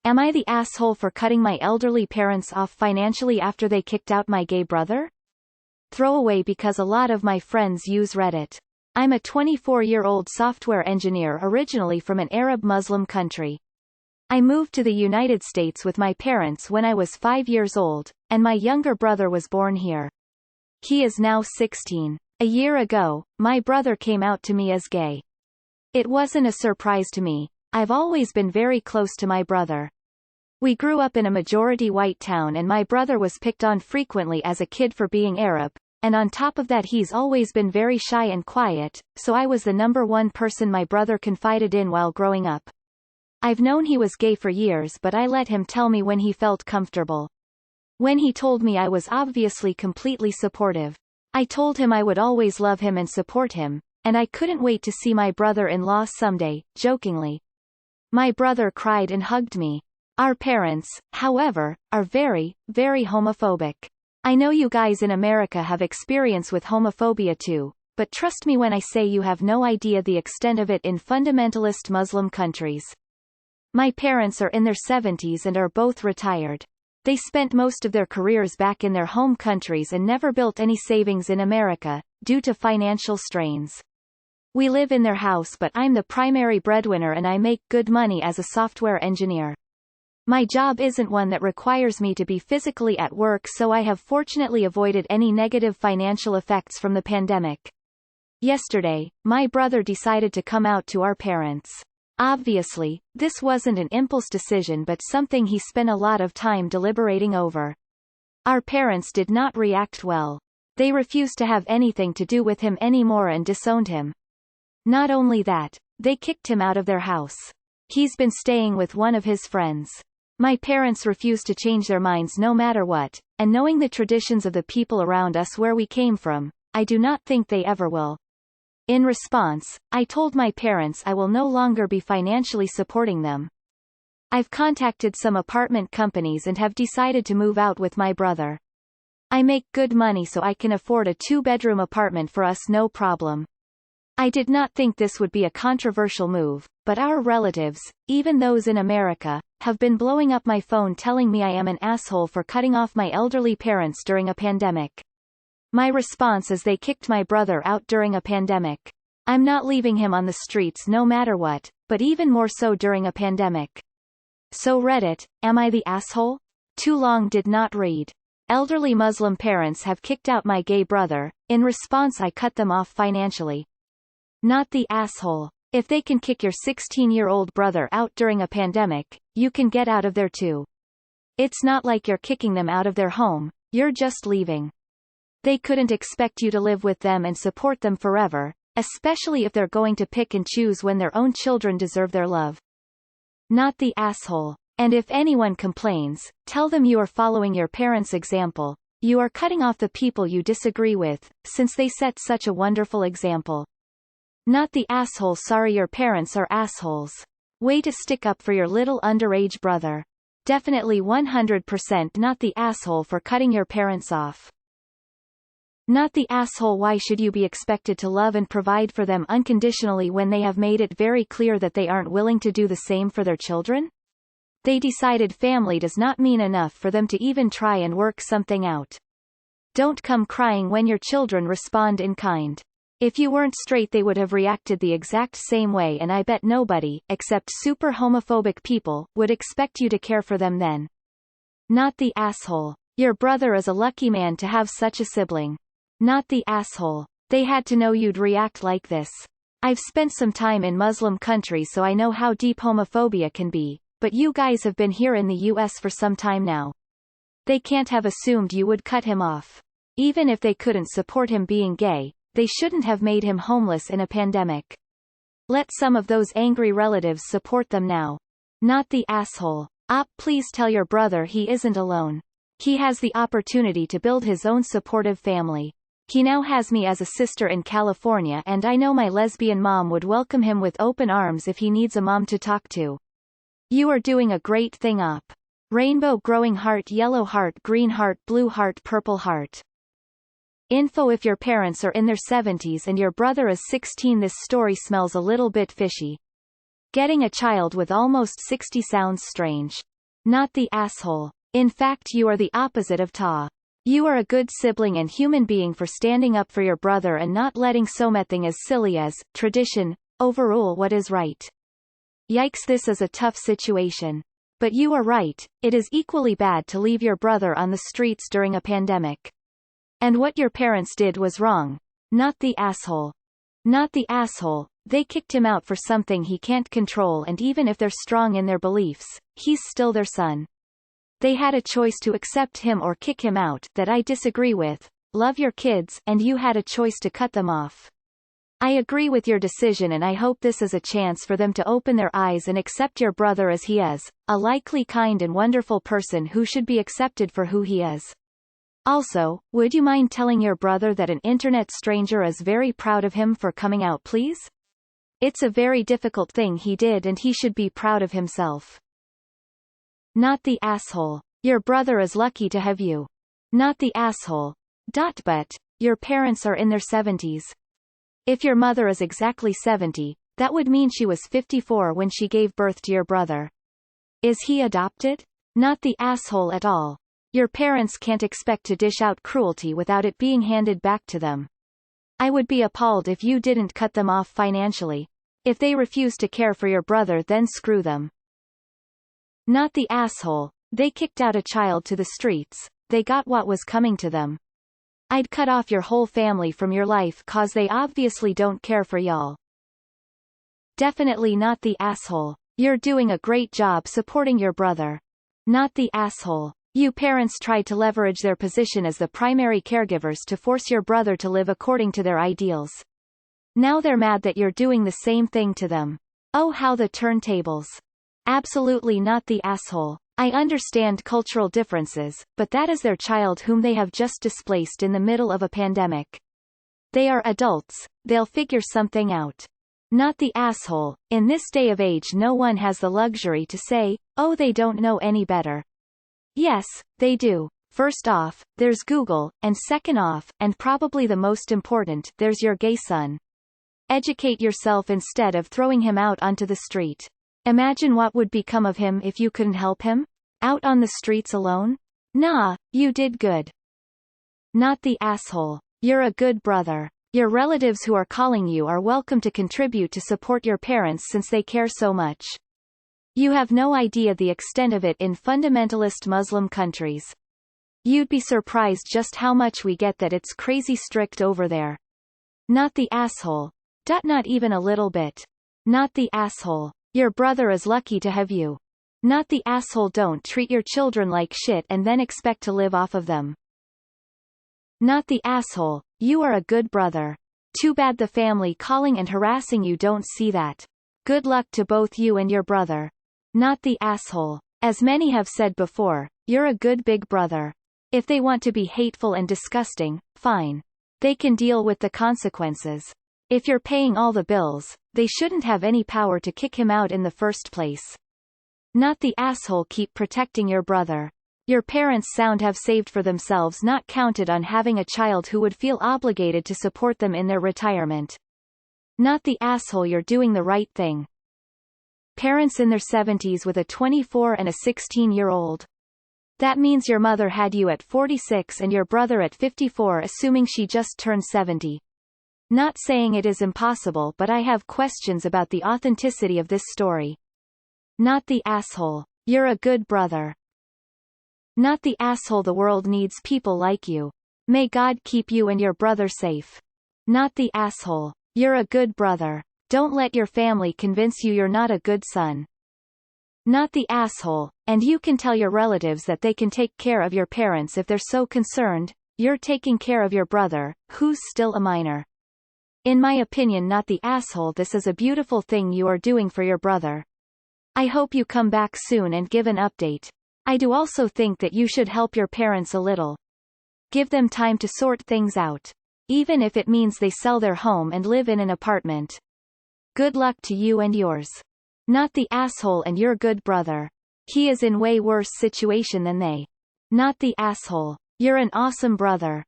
Am I the asshole for cutting my elderly parents off financially after they kicked out my gay brother? Throwaway because a lot of my friends use Reddit. I'm a 24-year-old software engineer originally from an Arab Muslim country. I moved to the United States with my parents when I was 5 years old, and my younger brother was born here. He is now 16. A year ago, my brother came out to me as gay. It wasn't a surprise to me. I've always been very close to my brother. We grew up in a majority white town and my brother was picked on frequently as a kid for being Arab, and on top of that he's always been very shy and quiet, so I was the number one person my brother confided in while growing up. I've known he was gay for years but I let him tell me when he felt comfortable. When he told me I was obviously completely supportive. I told him I would always love him and support him, and I couldn't wait to see my brother-in-law someday, jokingly. My brother cried and hugged me. Our parents, however, are very, very homophobic. I know you guys in America have experience with homophobia too, but trust me when I say you have no idea the extent of it in fundamentalist Muslim countries. My parents are in their 70s and are both retired. They spent most of their careers back in their home countries and never built any savings in America, due to financial strains. We live in their house but I'm the primary breadwinner and I make good money as a software engineer. My job isn't one that requires me to be physically at work, so I have fortunately avoided any negative financial effects from the pandemic. Yesterday, my brother decided to come out to our parents. Obviously, this wasn't an impulse decision but something he spent a lot of time deliberating over. Our parents did not react well. They refused to have anything to do with him anymore and disowned him. Not only that, they kicked him out of their house. He's been staying with one of his friends. My parents refused to change their minds no matter what, and knowing the traditions of the people around us where we came from, I do not think they ever will. In response, I told my parents I will no longer be financially supporting them. I've contacted some apartment companies and have decided to move out with my brother. I make good money so I can afford a 2-bedroom apartment for us no problem. I did not think this would be a controversial move, but our relatives, even those in America, have been blowing up my phone telling me I am an asshole for cutting off my elderly parents during a pandemic. My response is they kicked my brother out during a pandemic. I'm not leaving him on the streets no matter what, but even more so during a pandemic. So Reddit, am I the asshole? Too long did not read. Elderly Muslim parents have kicked out my gay brother. In response I cut them off financially. Not the asshole. If they can kick your 16-year-old brother out during a pandemic, you can get out of there too. It's not like you're kicking them out of their home, you're just leaving. They couldn't expect you to live with them and support them forever, especially if they're going to pick and choose when their own children deserve their love. Not the asshole. And if anyone complains, tell them you are following your parents' example. You are cutting off the people you disagree with, since they set such a wonderful example. Not the asshole. Sorry, your parents are assholes. Way to stick up for your little underage brother. Definitely 100% not the asshole for cutting your parents off. Not the asshole. Why should you be expected to love and provide for them unconditionally when they have made it very clear that they aren't willing to do the same for their children? They decided family does not mean enough for them to even try and work something out. Don't come crying when your children respond in kind. If you weren't straight they would have reacted the exact same way, and I bet nobody, except super homophobic people, would expect you to care for them then. Not the asshole. Your brother is a lucky man to have such a sibling. Not the asshole. They had to know you'd react like this. I've spent some time in Muslim countries so I know how deep homophobia can be, but you guys have been here in the US for some time now. They can't have assumed you would cut him off. Even if they couldn't support him being gay, they shouldn't have made him homeless in a pandemic. Let some of those angry relatives support them now. Not the asshole. Please tell your brother he isn't alone. He has the opportunity to build his own supportive family. He now has me as a sister in California, and I know my lesbian mom would welcome him with open arms if he needs a mom to talk to. You are doing a great thing. Rainbow growing heart, yellow heart, green heart, blue heart, purple heart. Info: if your parents are in their 70s and your brother is 16, this story smells a little bit fishy. Getting a child with almost 60 sounds strange. Not the asshole. In fact, you are the opposite of ta. You are a good sibling and human being for standing up for your brother and not letting something as silly as tradition overrule what is right. Yikes, this is a tough situation. But you are right, it is equally bad to leave your brother on the streets during a pandemic. And what your parents did was wrong. Not the asshole. Not the asshole, they kicked him out for something he can't control, and even if they're strong in their beliefs, he's still their son. They had a choice to accept him or kick him out that I disagree with. Love your kids, and you had a choice to cut them off. I agree with your decision, and I hope this is a chance for them to open their eyes and accept your brother as he is, a likely kind and wonderful person who should be accepted for who he is. Also, would you mind telling your brother that an internet stranger is very proud of him for coming out, please? It's a very difficult thing he did, and he should be proud of himself. Not the asshole. Your brother is lucky to have you. Not the asshole. But your parents are in their 70s. If your mother is exactly 70, that would mean she was 54 when she gave birth to your brother. Is he adopted? Not the asshole at all. Your parents can't expect to dish out cruelty without it being handed back to them. I would be appalled if you didn't cut them off financially. If they refuse to care for your brother, then screw them. Not the asshole. They kicked out a child to the streets. They got what was coming to them. I'd cut off your whole family from your life cause they obviously don't care for y'all. Definitely not the asshole. You're doing a great job supporting your brother. Not the asshole. You parents tried to leverage their position as the primary caregivers to force your brother to live according to their ideals. Now they're mad that you're doing the same thing to them. Oh, how the turntables. Absolutely not the asshole. I understand cultural differences, but that is their child whom they have just displaced in the middle of a pandemic. They are adults, they'll figure something out. Not the asshole. In this day of age, no one has the luxury to say, oh, they don't know any better. Yes, they do. First off, there's Google, and second off, and probably the most important, there's your gay son. Educate yourself instead of throwing him out onto the street. Imagine what would become of him if you couldn't help him? Out on the streets alone? Nah, you did good. Not the asshole. You're a good brother. Your relatives who are calling you are welcome to contribute to support your parents since they care so much. You have no idea the extent of it in fundamentalist Muslim countries. You'd be surprised just how much we get that it's crazy strict over there. Not the asshole. Not even a little bit. Not the asshole. Your brother is lucky to have you. Not the asshole. Don't treat your children like shit and then expect to live off of them. Not the asshole. You are a good brother. Too bad the family calling and harassing you don't see that. Good luck to both you and your brother. Not the asshole. As many have said before, you're a good big brother. If they want to be hateful and disgusting, fine. They can deal with the consequences. If you're paying all the bills, they shouldn't have any power to kick him out in the first place. Not the asshole. Keep protecting your brother. Your parents have saved for themselves, not counted on having a child who would feel obligated to support them in their retirement. Not the asshole. You're doing the right thing. Parents in their 70s with a 24 and a 16-year-old. That means your mother had you at 46 and your brother at 54, assuming she just turned 70. Not saying it is impossible, but I have questions about the authenticity of this story. Not the asshole. You're a good brother. Not the asshole. The world needs people like you. May God keep you and your brother safe. Not the asshole. You're a good brother. Don't let your family convince you you're not a good son. Not the asshole. And you can tell your relatives that they can take care of your parents if they're so concerned. You're taking care of your brother, who's still a minor. In my opinion, not the asshole. This is a beautiful thing you are doing for your brother. I hope you come back soon and give an update. I do also think that you should help your parents a little. Give them time to sort things out. Even if it means they sell their home and live in an apartment. Good luck to you and yours. Not the asshole. And your good brother. He is in way worse situation than they. Not the asshole. You're an awesome brother.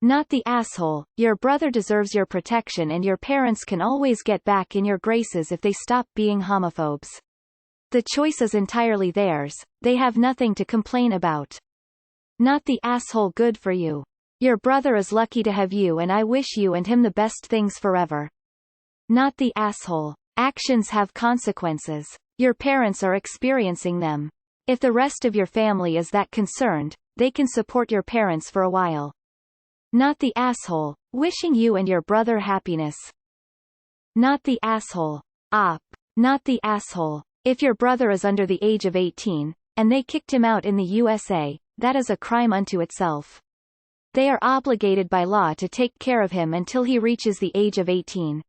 Not the asshole. Your brother deserves your protection, and your parents can always get back in your graces if they stop being homophobes. The choice is entirely theirs, they have nothing to complain about. Not the asshole. Good for you. Your brother is lucky to have you and I wish you and him the best things forever. Not the asshole. Actions have consequences. Your parents are experiencing them. If the rest of your family is that concerned, they can support your parents for a while. Not the asshole. Wishing you and your brother happiness. Not the asshole. Op. Not the asshole. If your brother is under the age of 18, and they kicked him out in the USA, that is a crime unto itself. They are obligated by law to take care of him until he reaches the age of 18.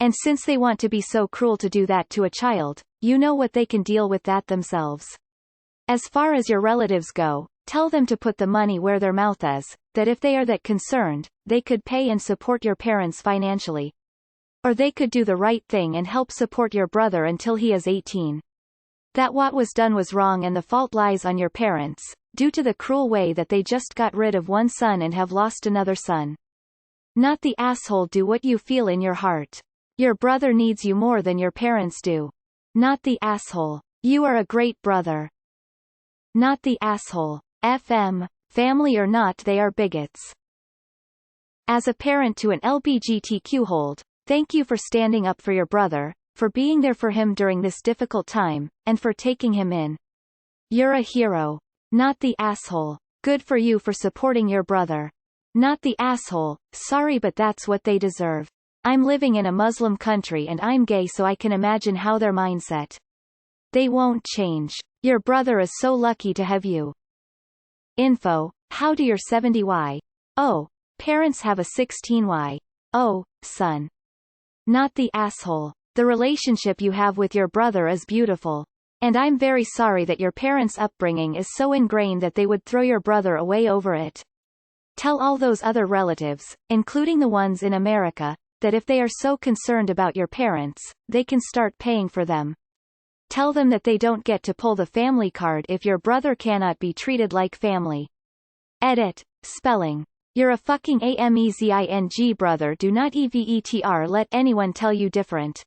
And since they want to be so cruel to do that to a child, you know what, they can deal with that themselves. As far as your relatives go, tell them to put the money where their mouth is, that if they are that concerned, they could pay and support your parents financially. Or they could do the right thing and help support your brother until he is 18. That what was done was wrong and the fault lies on your parents, due to the cruel way that they just got rid of one son and have lost another son. Not the asshole. Do what you feel in your heart. Your brother needs you more than your parents do. Not the asshole. You are a great brother. Not the asshole. FM, family or not, they are bigots. As a parent to an LGBTQ hold, thank you for standing up for your brother, for being there for him during this difficult time, and for taking him in. You're a hero. Not the asshole. Good for you for supporting your brother. Not the asshole. Sorry, but that's what they deserve. I'm living in a Muslim country and I'm gay, so I can imagine how their mindset. They won't change. Your brother is so lucky to have you. Info. How do your 70Y? Oh. Parents have a 16Y. Oh, son. Not the asshole. The relationship you have with your brother is beautiful. And I'm very sorry that your parents' upbringing is so ingrained that they would throw your brother away over it. Tell all those other relatives, including the ones in America, that if they are so concerned about your parents, they can start paying for them. Tell them that they don't get to pull the family card if your brother cannot be treated like family. Edit. Spelling. You're a fucking amazing brother. Do not ever let anyone tell you different.